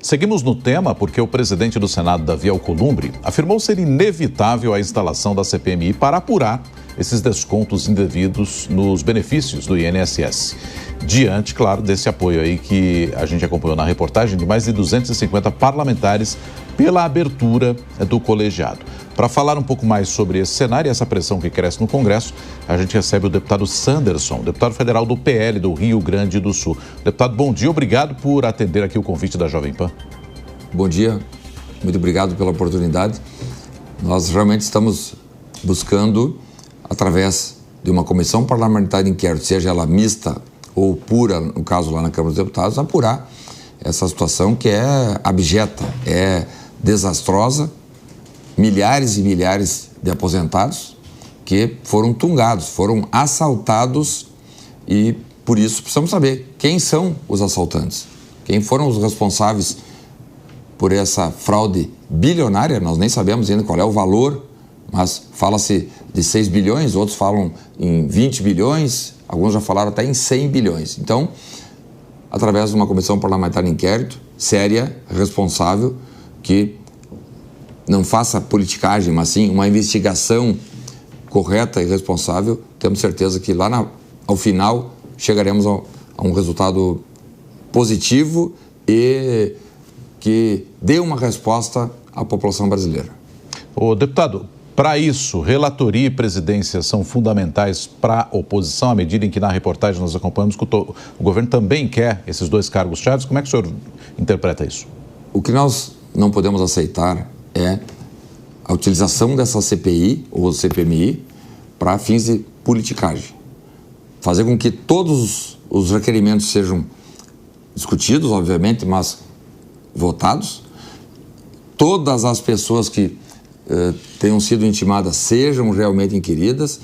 Seguimos no tema porque o presidente do Senado, Davi Alcolumbre, afirmou ser inevitável a instalação da CPMI para apurar esses descontos indevidos nos benefícios do INSS. Diante, claro, desse apoio aí que a gente acompanhou na reportagem de mais de 250 parlamentares pela abertura do colegiado. Para falar um pouco mais sobre esse cenário e essa pressão que cresce no Congresso, a gente recebe o deputado Sanderson, deputado federal do PL do Rio Grande do Sul. Deputado, bom dia, obrigado por atender aqui o convite da Jovem Pan. Bom dia, muito obrigado pela oportunidade. Nós realmente estamos buscando, através de uma comissão parlamentar de inquérito, seja ela mista ou pura, no caso lá na Câmara dos Deputados, apurar essa situação que é abjeta, é desastrosa. Milhares e milhares de aposentados que foram tungados, foram assaltados e, por isso, precisamos saber quem são os assaltantes, quem foram os responsáveis por essa fraude bilionária. Nós nem sabemos ainda qual é o valor, mas fala-se de 6 bilhões, outros falam em 20 bilhões, alguns já falaram até em 100 bilhões. Então, através de uma comissão parlamentar de inquérito, séria, responsável, que não faça politicagem, mas sim uma investigação correta e responsável, temos certeza que lá ao final chegaremos a um resultado positivo e que dê uma resposta à população brasileira. Ô, deputado, para isso, relatoria e presidência são fundamentais para a oposição, à medida em que na reportagem nós acompanhamos que o governo também quer esses dois cargos-chave. Como é que o senhor interpreta isso? O que nós não podemos aceitar é a utilização dessa CPI ou CPMI para fins de politicagem. Fazer com que todos os requerimentos sejam discutidos, obviamente, mas votados. Todas as pessoas que tenham sido intimadas sejam realmente inquiridas.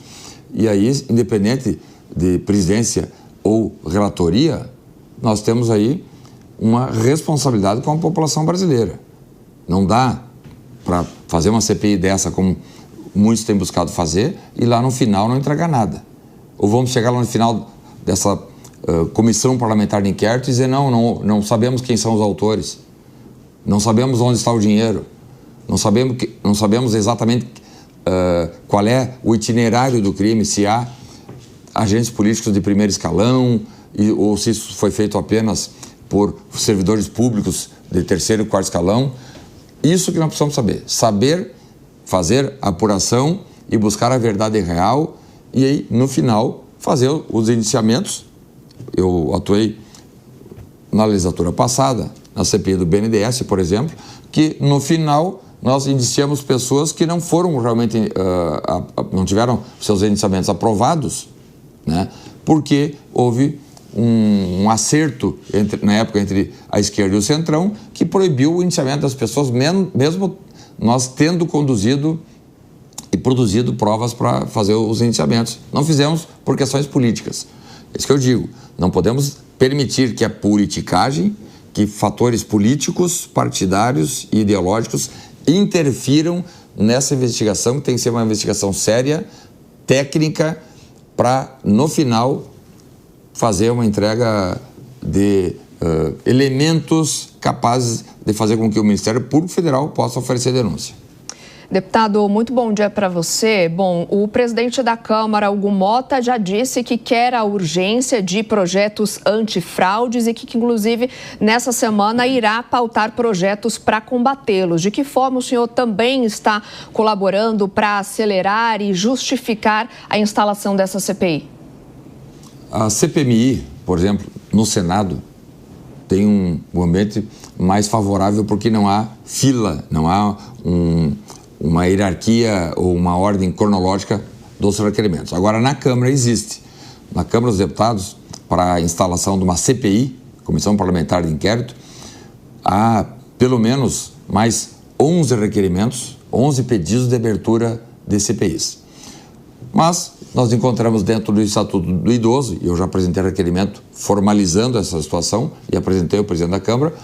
E aí, independente de presidência ou relatoria, nós temos aí uma responsabilidade com a população brasileira. Não dá para fazer uma CPI dessa, como muitos têm buscado fazer, e lá no final não entregar nada. Ou vamos chegar lá no final dessa comissão parlamentar de inquérito e dizer não sabemos quem são os autores, não sabemos onde está o dinheiro, não sabemos exatamente qual é o itinerário do crime, se há agentes políticos de primeiro escalão, ou se isso foi feito apenas por servidores públicos de terceiro e quarto escalão. Isso que nós precisamos saber fazer a apuração e buscar a verdade real e aí, no final, fazer os indiciamentos. Eu atuei na legislatura passada, na CPI do BNDES, por exemplo, que no final nós indiciamos pessoas que não foram realmente, não tiveram seus indiciamentos aprovados, né, porque houve um acerto na época entre a esquerda e o centrão que proibiu o indiciamento das pessoas, mesmo nós tendo conduzido e produzido provas para fazer os indiciamentos. Não fizemos por questões políticas. É isso que eu digo. Não podemos permitir que a politicagem, que fatores políticos, partidários e ideológicos interfiram nessa investigação, que tem que ser uma investigação séria, técnica, para, no final, fazer uma entrega de elementos capazes de fazer com que o Ministério Público Federal possa oferecer denúncia. Deputado, muito bom dia para você. Bom, o presidente da Câmara, Hugo Motta, já disse que quer a urgência de projetos antifraudes e que, inclusive, nessa semana irá pautar projetos para combatê-los. De que forma o senhor também está colaborando para acelerar e justificar a instalação dessa CPI? A CPMI, por exemplo, no Senado, tem um ambiente mais favorável porque não há fila, não há uma hierarquia ou uma ordem cronológica dos requerimentos. Agora, na Câmara existe. Na Câmara dos Deputados, para a instalação de uma CPI, Comissão Parlamentar de Inquérito, há pelo menos mais 11 requerimentos, 11 pedidos de abertura de CPIs. Mas nós encontramos dentro do Estatuto do Idoso, e eu já apresentei requerimento formalizando essa situação e apresentei ao presidente da Câmara,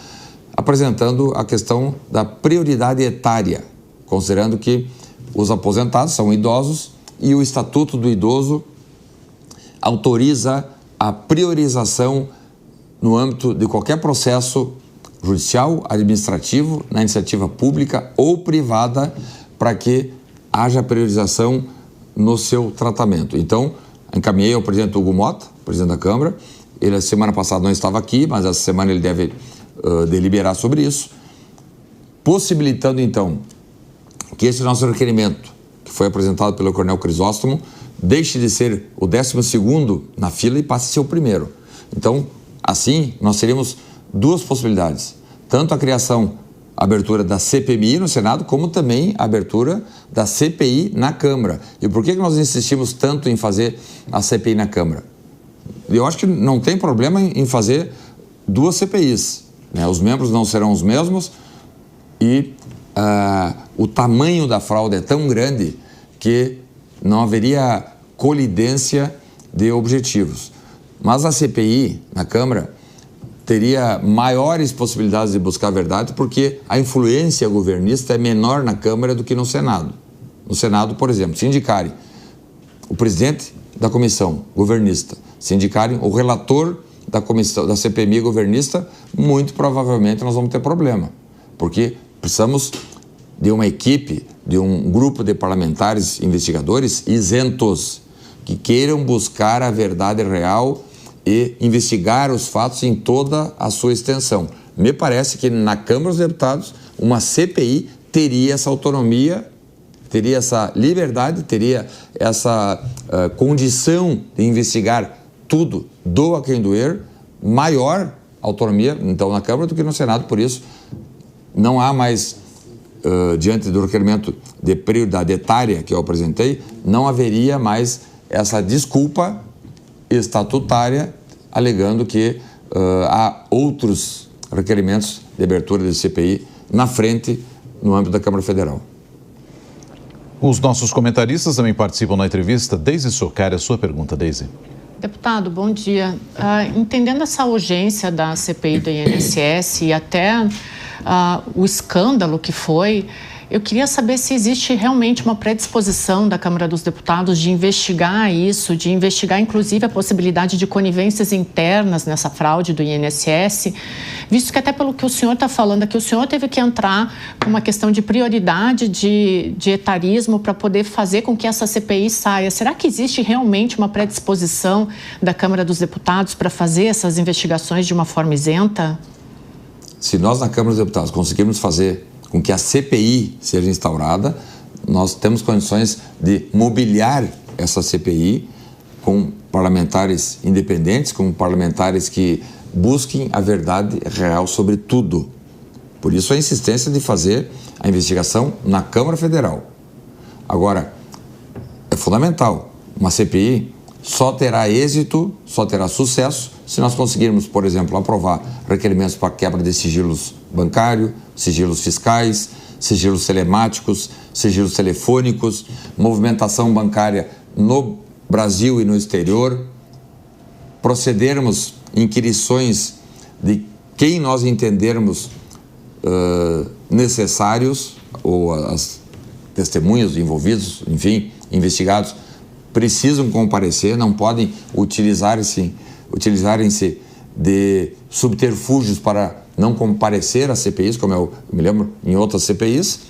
apresentando a questão da prioridade etária, considerando que os aposentados são idosos e o Estatuto do Idoso autoriza a priorização no âmbito de qualquer processo judicial, administrativo, na iniciativa pública ou privada, para que haja priorização no seu tratamento. Então, encaminhei ao presidente Hugo Mota, presidente da Câmara. Ele, a semana passada, não estava aqui, mas essa semana ele deve deliberar sobre isso, possibilitando, então, que esse nosso requerimento, que foi apresentado pelo Coronel Crisóstomo, deixe de ser o 12º na fila e passe a ser o primeiro. Então, assim, nós teríamos duas possibilidades. Tanto a criação, a abertura da CPMI no Senado, como também a abertura da CPI na Câmara. E por que nós insistimos tanto em fazer a CPI na Câmara? Eu acho que não tem problema em fazer duas CPIs, né? Os membros não serão os mesmos e o tamanho da fraude é tão grande que não haveria colidência de objetivos. Mas a CPI na Câmara teria maiores possibilidades de buscar a verdade, porque a influência governista é menor na Câmara do que no Senado. No Senado, por exemplo, se indicarem o presidente da comissão governista, se indicarem o relator da comissão da CPMI governista, muito provavelmente nós vamos ter problema, porque precisamos de uma equipe, de um grupo de parlamentares investigadores isentos, que queiram buscar a verdade real e investigar os fatos em toda a sua extensão. Me parece que na Câmara dos Deputados, uma CPI teria essa autonomia, teria essa liberdade, teria essa condição de investigar tudo, doa quem doer, maior autonomia, então, na Câmara do que no Senado. Por isso, não há mais, diante do requerimento de prioridade etária que eu apresentei, não haveria mais essa desculpa estatutária, alegando que há outros requerimentos de abertura de CPI na frente, no âmbito da Câmara Federal. Os nossos comentaristas também participam na entrevista. Deise Socari, a sua pergunta, Deise. Deputado, bom dia. Entendendo essa urgência da CPI do INSS e até o escândalo que foi, eu queria saber se existe realmente uma predisposição da Câmara dos Deputados de investigar isso, de investigar inclusive a possibilidade de conivências internas nessa fraude do INSS, visto que até pelo que o senhor está falando aqui, o senhor teve que entrar com uma questão de prioridade de etarismo para poder fazer com que essa CPI saia. Será que existe realmente uma predisposição da Câmara dos Deputados para fazer essas investigações de uma forma isenta? Se nós na Câmara dos Deputados conseguirmos fazer com que a CPI seja instaurada, nós temos condições de mobiliar essa CPI com parlamentares independentes, com parlamentares que busquem a verdade real sobre tudo. Por isso a insistência de fazer a investigação na Câmara Federal. Agora, é fundamental, uma CPI só terá êxito, só terá sucesso se nós conseguirmos, por exemplo, aprovar requerimentos para quebra de sigilos bancários, sigilos fiscais, sigilos telemáticos, sigilos telefônicos, movimentação bancária no Brasil e no exterior, procedermos inquirições de quem nós entendermos necessários, ou as testemunhas envolvidos, enfim, investigados, precisam comparecer, não podem utilizarem-se de subterfúgios para não comparecer às CPIs, como eu me lembro em outras CPIs.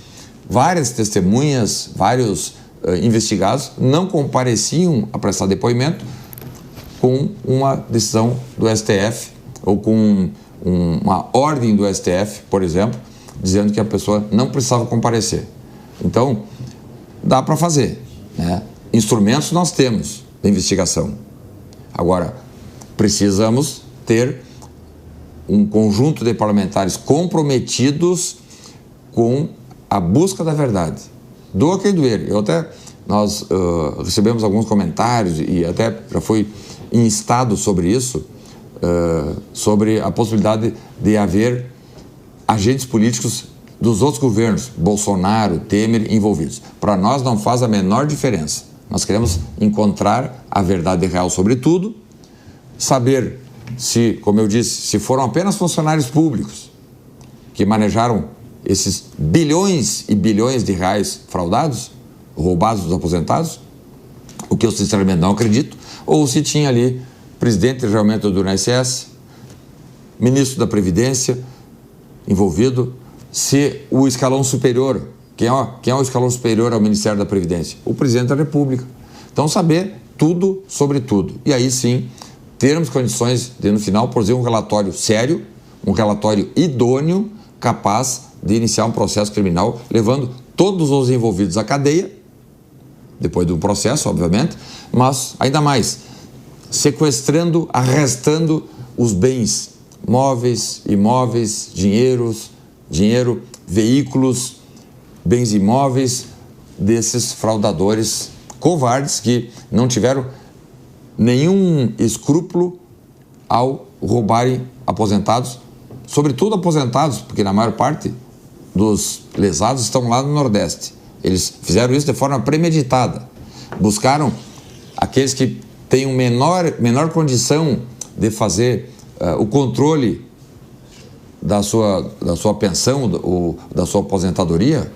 Várias testemunhas, vários investigados não compareciam a prestar depoimento com uma decisão do STF ou com uma ordem do STF, por exemplo, dizendo que a pessoa não precisava comparecer. Então, dá para fazer, né? Instrumentos nós temos de investigação. Agora, precisamos ter um conjunto de parlamentares comprometidos com a busca da verdade. Doa quem doer. Nós recebemos alguns comentários e até já foi instado sobre isso, sobre a possibilidade de haver agentes políticos dos outros governos, Bolsonaro, Temer, envolvidos. Para nós não faz a menor diferença. Nós queremos encontrar a verdade real sobre tudo, saber se, como eu disse, se foram apenas funcionários públicos que manejaram esses bilhões e bilhões de reais fraudados, roubados dos aposentados, o que eu sinceramente não acredito, ou se tinha ali presidente realmente do INSS, ministro da Previdência, envolvido, se o escalão superior, quem é o escalão superior ao Ministério da Previdência? O Presidente da República. Então, saber tudo sobre tudo. E aí sim, termos condições de, no final, produzir um relatório sério, um relatório idôneo, capaz de iniciar um processo criminal, levando todos os envolvidos à cadeia, depois do processo, obviamente, mas, ainda mais, sequestrando, arrestando os bens móveis, imóveis, dinheiro, veículos, bens imóveis desses fraudadores covardes que não tiveram nenhum escrúpulo ao roubarem aposentados, sobretudo aposentados, porque na maior parte dos lesados estão lá no Nordeste. Eles fizeram isso de forma premeditada. Buscaram aqueles que têm menor condição de fazer o controle da sua pensão ou da sua aposentadoria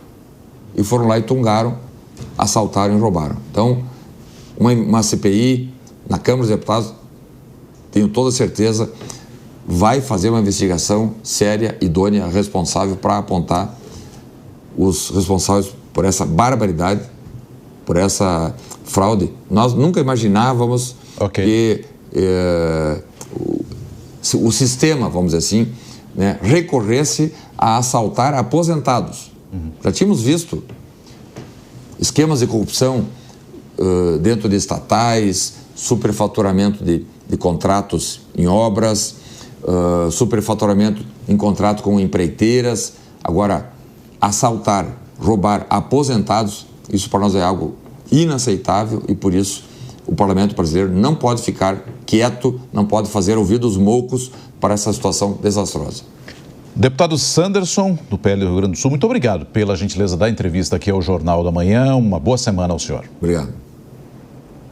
e foram lá e tungaram, assaltaram e roubaram. Então, uma CPI na Câmara dos Deputados, tenho toda certeza, vai fazer uma investigação séria, idônea, responsável para apontar os responsáveis por essa barbaridade, por essa fraude. Nós nunca imaginávamos que o sistema, vamos dizer assim, né, recorresse a assaltar aposentados. Já tínhamos visto esquemas de corrupção dentro de estatais, superfaturamento de contratos em obras, superfaturamento em contrato com empreiteiras. Agora, assaltar, roubar aposentados, isso para nós é algo inaceitável e por isso o Parlamento brasileiro não pode ficar quieto, não pode fazer ouvidos moucos para essa situação desastrosa. Deputado Sanderson, do PL do Rio Grande do Sul, muito obrigado pela gentileza da entrevista aqui ao Jornal da Manhã. Uma boa semana ao senhor. Obrigado.